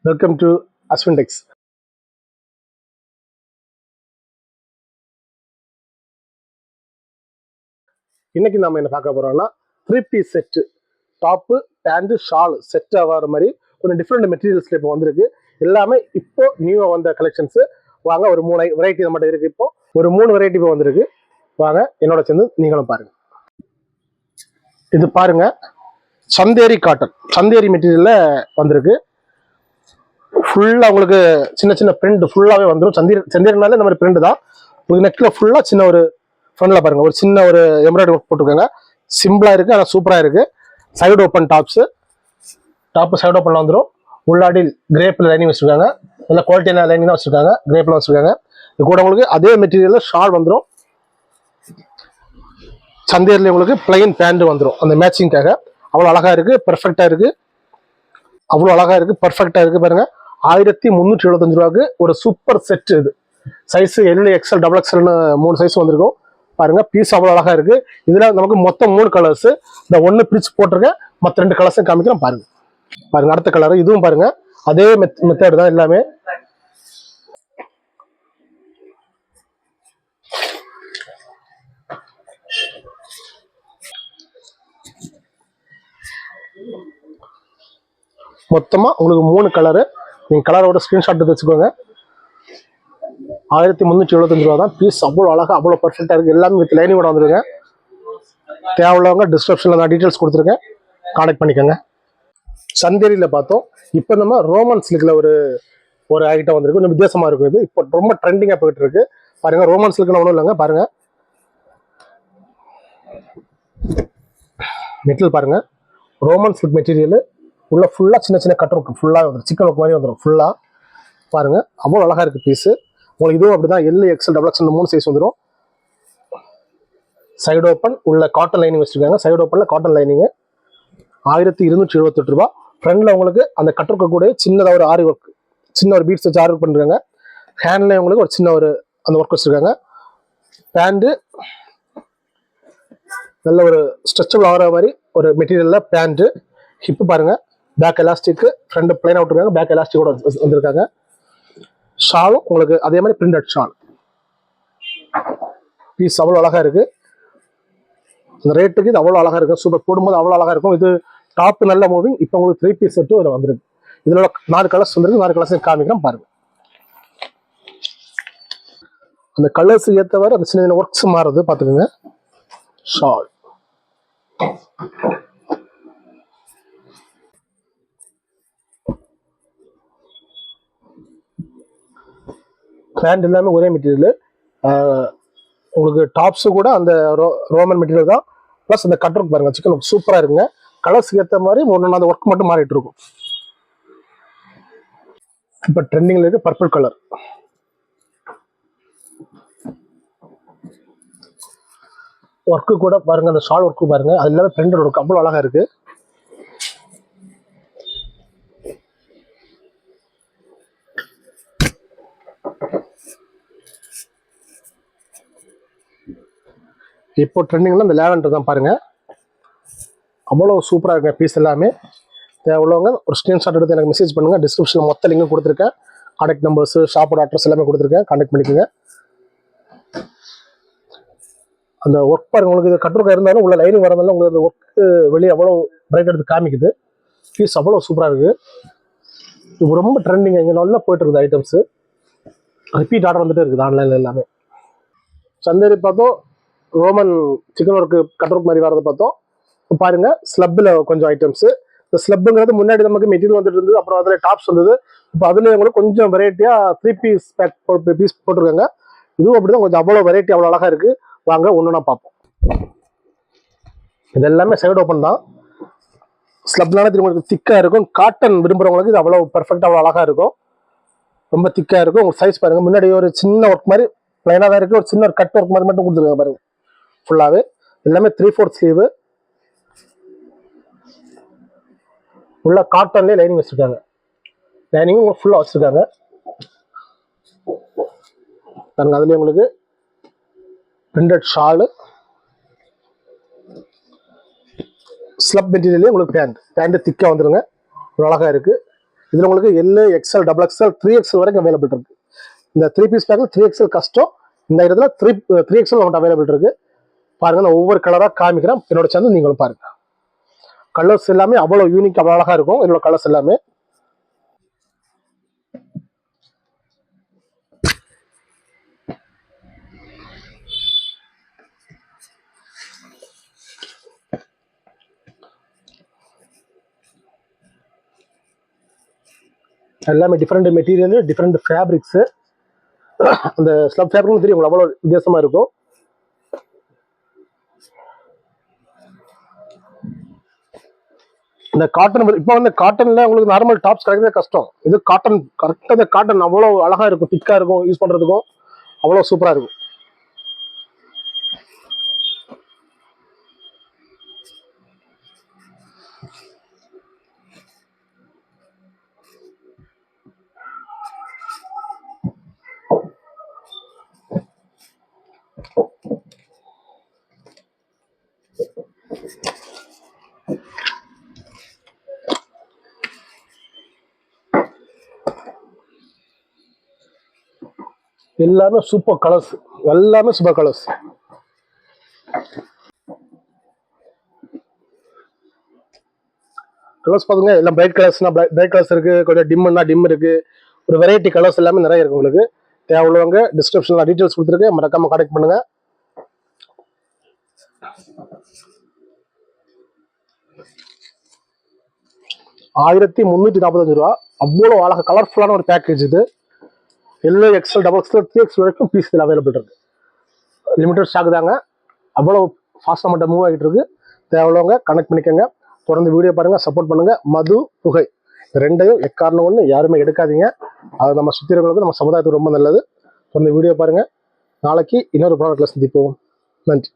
Welcome to Ashwin டெக்ஸ். இன்னைக்கு நாம என்ன பார்க்க போறோம்னா 3 piece set, top pant shawl set ஆகிற மாதிரி கொஞ்சம் டிஃப்ரெண்ட் மெட்டீரியல்ஸ்ல இப்போ வந்திருக்கு. எல்லாமே இப்போ நியூவா வந்த கலெக்ஷன்ஸ். வாங்க, ஒரு 3 வெரைட்டி நம்மகிட்ட இருக்கு. இப்போ ஒரு 3 வெரைட்டி இப்போ வந்திருக்கு. வாங்க என்னோட சேர்ந்து நீங்களும் பாருங்க. இது பாருங்க, சந்தேரி காட்டன், சந்தேரி மெட்டீரியல்ல வந்திருக்கு. ஃபுல்லா உங்களுக்கு சின்ன சின்ன பிரிண்ட் ஃபுல்லாவே வந்துடும். சந்தேரினாலே இந்த மாதிரி பிரிண்ட் தான். உங்களுக்கு நெக்ல ஃபுல்லா சின்ன ஒரு ஃப்ரண்ட்ல பாருங்க, ஒரு சின்ன ஒரு எம்ப்ராய்டரி ஒர்க் போட்டுருக்காங்க. சிம்பிளா இருக்கு, ஆனால் சூப்பரா இருக்கு. சைடு ஓப்பன் டாப் சைடு ஓப்பன்ல வந்துடும். உள்ளாடி கிரேப்ல லைனிங் வச்சிருக்காங்க. நல்ல குவாலிட்டியான லைனிங் தான் வச்சிருக்காங்க, கிரேப்ல வச்சிருக்காங்க. இது கூட உங்களுக்கு அதே மெட்டீரியல்ல ஷால் வந்துடும். சந்தேரில உங்களுக்கு பிளைன் பேண்ட் வந்துடும் அந்த மேட்சிங்காக. அவ்வளோ அழகா இருக்கு, பெர்ஃபெக்டா இருக்கு. அவ்வளோ அழகா இருக்கு, பெர்ஃபெக்டா இருக்கு. பாருங்க, 1375 ரூபாய்க்கு ஒரு சூப்பர் செட். இது சைஸ் எல், எக்ஸ்எல், டபுள் எக்ஸ்எல்னு 3 சைஸ் வந்திருக்கும். பாருங்க, பீஸ் அவ்வளோ அழகா இருக்கு. இதுல நமக்கு மொத்தம் 3 கலர்ஸ். இந்த 1 பிரிச்சு போட்டிருக்கேன், மற்ற 2 கலர்ஸும் காமிக்கிறேன். பாருங்க பாருங்க, அடுத்த கலர் இதுவும் பாருங்க, அதே மெத்தட் தான் எல்லாமே. மொத்தமா உங்களுக்கு 3 கலரு. நீங்க கலரோட ஸ்கிரீன்ஷாட் எடுத்து வச்சுக்கோங்க. 1375 ரூபா தான் பீஸ். அவ்வளோ அழகா, அவ்வளோ பர்ஃபெக்டா இருக்கு. எல்லாமே வித் லைனிங்கோட வந்துருங்க. தேவையுள்ளவங்க டிஸ்கிரிப்ஷன்ல நான் டீட்டெயில்ஸ் கொடுத்துருக்கேன், கான்டாக்ட் பண்ணிக்கோங்க. சந்தேரியில பார்த்தோம். இப்போ நம்ம ரோமன் சில்க்ல ஒரு ஐட்டம் வந்திருக்கு. கொஞ்சம் வித்தியாசமா இருக்கும். இது இப்போ ரொம்ப ட்ரெண்டிங்கா போயிட்டு இருக்கு. பாருங்க, ரோமன் சில்க்னு ஒன்றும் இல்லைங்க. பாருங்க மெட்டீரியல் பாருங்க, ரோமன் சில்க் மெட்டீரியல். உள்ள ஃபுல்லா சின்ன சின்ன கட் ஒர்க், ஃபுல்லா சிக்கன் ஒர்க் மாதிரி வந்துடும் ஃபுல்லா. பாருங்க, அவ்வளோ அழகா இருக்கு பீஸ். உங்களுக்கு இதுவும் அப்படிதான், L, XL, double XL 3 size வந்துடும். சைடு ஓப்பன், உள்ள காட்டன் லைனிங் வச்சிருக்காங்க. சைடு ஓப்பன்ல காட்டன் லைனிங். 1278 ரூபா. ஃப்ரண்ட்ல உங்களுக்கு அந்த கட்டொர்க்க கூட சின்னதாக ஒரு ஆரி ஒர்க், சின்ன ஒரு பீட்ஸ் வச்சு ஆரி ஒர்க் பண்ணிருக்காங்க. ஹேண்ட்ல உங்களுக்கு ஒரு சின்ன ஒரு அந்த ஒர்க் வச்சிருக்காங்க. பேண்ட் நல்ல ஒரு ஸ்ட்ரெச்சபிள் ஆகிற மாதிரி ஒரு மெட்டீரியல்ல பேண்ட். ஹிப் பாருங்க, பேக் எலாஸ்டிக், ஃப்ரண்ட் பிளைன் விட்டுருக்காங்க, பேக் எலாஸ்டிக்கோட வந்திருக்காங்க. ஷாலும் உங்களுக்கு அதே மாதிரி பிரிண்டட் ஷால். பீஸ் அவ்வளோ அழகா இருக்கு. இந்த ரேட்டுக்கு இது அவ்வளோ அழகா இருக்கும். சூப்பர், போடும்போது அவ்வளோ அழகா இருக்கும். இது டாப் நல்ல மூவிங். இப்போ உங்களுக்கு 3 பீஸ் செட்டும் இதில் வந்துருக்கு. இதோட 4 கலர்ஸ் வந்துருக்கு. 4 கலர்ஸ் காமிக்கிறேன் பாருங்க. அந்த கலர்ஸ் ஏற்றவாறு அந்த சின்ன சின்ன ஒர்க்ஸ் மாறுது, பார்த்துக்கோங்க. ஷால் பேண்ட் எல்லாமே ஒரே மெட்டீரியல். உங்களுக்கு டாப்ஸு கூட அந்த ரோமன் மெட்டீரியல் தான். ப்ளஸ் அந்த கட் ஒர்க் பாருங்க, சிக்கன் சூப்பராக இருக்குங்க. கலர்ஸ்க்கு ஏற்ற மாதிரி ஒன்று அந்த ஒர்க் மட்டும் மாறிட்டு இருக்கும். இப்போ ட்ரெண்டிங்ல இருக்கு பர்பிள் கலர். ஒர்க்கு கூட பாருங்க, அந்த ஷால் ஒர்க்கு பாருங்க, அது எல்லாமே பிரிண்டட் ஒர்க் அவ்வளோ அழகா இருக்கு. இப்போ ட்ரெண்டிங்ல இந்த லேவெண்டர் தான் பாருங்க, அவ்வளோ சூப்பராக இருக்கு பீஸ் எல்லாமே. தேவையுள்ளவங்க ஒரு ஸ்க்ரீன்ஷாட் எடுத்து எனக்கு மெசேஜ் பண்ணுங்க. டிஸ்கிரிப்ஷனில் மொத்த லிங்கும் கொடுத்துருக்கேன். கான்டாக்ட் நம்பர்ஸ், ஷாப்போட அட்ரஸ் எல்லாமே கொடுத்துருக்கேன், கான்டாக்ட் பண்ணிக்கோங்க. அந்த ஒர்க் பாருங்க, உங்களுக்கு இது கட்டுருக்கா இருந்தாலும் உள்ள லைனிங் வரதால உங்களுக்கு அந்த ஒர்க்கு வெளியே அவ்வளோ பிரைட் எடுத்து காமிக்குது. பீஸ் அவ்வளோ சூப்பராக இருக்கு. இது ரொம்ப ட்ரெண்டிங், இங்கே நல்லா போயிட்டு இருக்குது ஐட்டம்ஸ். ரிப்பீட் ஆர்டர் வந்துட்டு இருக்குது ஆன்லைனில் எல்லாமே. சந்தேரி பார்த்தோம், Roman chicken work cut work மாதிரி வரதை பார்த்தோம். இப்போ பாருங்க, ஸ்லப்பில் கொஞ்சம் ஐட்டம்ஸ். இந்த ஸ்லப்புங்கிறது முன்னாடி நமக்கு மெட்டீரியல் வந்துட்டு இருந்தது, அப்புறம் அதில் டாப்ஸ் வந்தது. இப்போ அதுலேயே உங்களுக்கு கொஞ்சம் வெரைட்டியாக 3 பீஸ் பேக் பீஸ் போட்டிருக்காங்க. இதுவும் அப்படிதான், கொஞ்சம் அவ்வளோ வெரைட்டி அவ்வளோ அழகா இருக்கு. வாங்க ஒன்றுனா பார்ப்போம். இது எல்லாமே சைடு ஓப்பன் தான். ஸ்லப்னால உங்களுக்கு திக்கா இருக்கும். காட்டன் விரும்புறவங்களுக்கு இது அவ்வளோ பர்ஃபெக்டாக அவ்வளோ அழகா இருக்கும். ரொம்ப திக்கா இருக்கும். உங்களுக்கு சைஸ் பாருங்க, முன்னாடி ஒரு சின்ன ஒர்க் மாதிரி பிளைனாக தான் இருக்கு. ஒரு சின்ன ஒரு கட் ஒர்க் மாதிரி மட்டும் கொடுத்துருக்காங்க பாருங்க. ஃபுல்லாகவே எல்லாமே 3/4 ஸ்லீவ். உள்ள காட்டன்லேயே லைனிங் வச்சிருக்காங்க. லைனிங் ஃபுல்லாக வச்சிருக்காங்க பாருங்க. அதுலேயே உங்களுக்கு பிரிண்டட் ஷாலு, ஸ்லப் மெட்டீரியல்லே உங்களுக்கு பேண்ட் திக்காக வந்துருங்க. ஒரு அழகா இருக்கு. இதில் உங்களுக்கு L, XL, double XL, 3XL வரைக்கும் அவைலபிள் இருக்கு. இந்த 3 பீஸ் பேக்கில் 3XL கஷ்டம், இந்த இடத்துல 3XL நம்மகிட்ட அவைலபிள் இருக்கு. பாருங்க, நான் ஒவ்வொரு கலராக காமிக்கிறேன். என்னோட சேனல் நீங்களும் பாருங்க. கலர்ஸ் எல்லாமே அவ்வளோ யூனிக், அவ்வளோ அழகா இருக்கும் என்னோட கலர்ஸ் எல்லாமே. எல்லாமே டிஃப்ரெண்ட் மெட்டீரியல், டிஃப்ரெண்ட் ஃபேப்ரிக்ஸு. அந்த ஸ்லப் ஃபேப்ரிக்னு தெரியும் உங்களுக்கு, அவ்வளோ வித்தியாசமாக இருக்கும். இந்த காட்டன் இப்போ வந்து காட்டனில் உங்களுக்கு நார்மல் டாப்ஸ் கிடைக்கிறதே கஷ்டம். இது காட்டன், கரெக்டாக இந்த காட்டன் அவ்வளோ அழகாக இருக்கும், திக்காக இருக்கும், யூஸ் பண்ணுறதுக்கும் அவ்வளோ சூப்பராக இருக்கும். எல்லாமே சூப்பர் கலர்ஸ், எல்லாமே சூப்பர் கலர்ஸ். கலர்ஸ் பாருங்க, எல்லாம் பிரைட் கலர்ஸ்னா பிரைட் கலர்ஸ் இருக்கு, கொஞ்சம் டிம்னா டிம் இருக்கு. ஒரு வெரைட்டி கலர்ஸ் எல்லாமே நிறைய இருக்கு. உங்களுக்கு தேவையுள்ளவங்க டிஸ்கிரிப்ஷன்ல டீடைல்ஸ் கொடுத்துருக்கேன், மறக்காம கான்டாக்ட் பண்ணுங்க. ₹1345. அவ்வளோ அழகாக கலர்ஃபுல்லான ஒரு பேக்கேஜ் இது. Yellow, XL, double XL, 3XL வரைக்கும் பீஸ் இதில் அவைலபிள் இருக்கு. லிமிடெட் ஸ்டாக் தாங்க, அவ்வளோ ஃபாஸ்ட்டாக மட்டும் மூவ் ஆகிட்டு இருக்கு. தேவையுள்ளவங்க கனெக்ட் பண்ணிக்கோங்க. தொடர்ந்து வீடியோ பாருங்க, சப்போர்ட் பண்ணுங்க. மது, புகை ரெண்டையும் எக்காரணம் ஒன்று யாருமே எடுக்காதீங்க. அது நம்ம சுற்றி இருக்கிறவங்களுக்கு, நம்ம சமுதாயத்துக்கு ரொம்ப நல்லது. தொடர்ந்து வீடியோ பாருங்க. நாளைக்கு இன்னொரு ப்ராடக்ட்ல சந்திப்போம். நன்றி.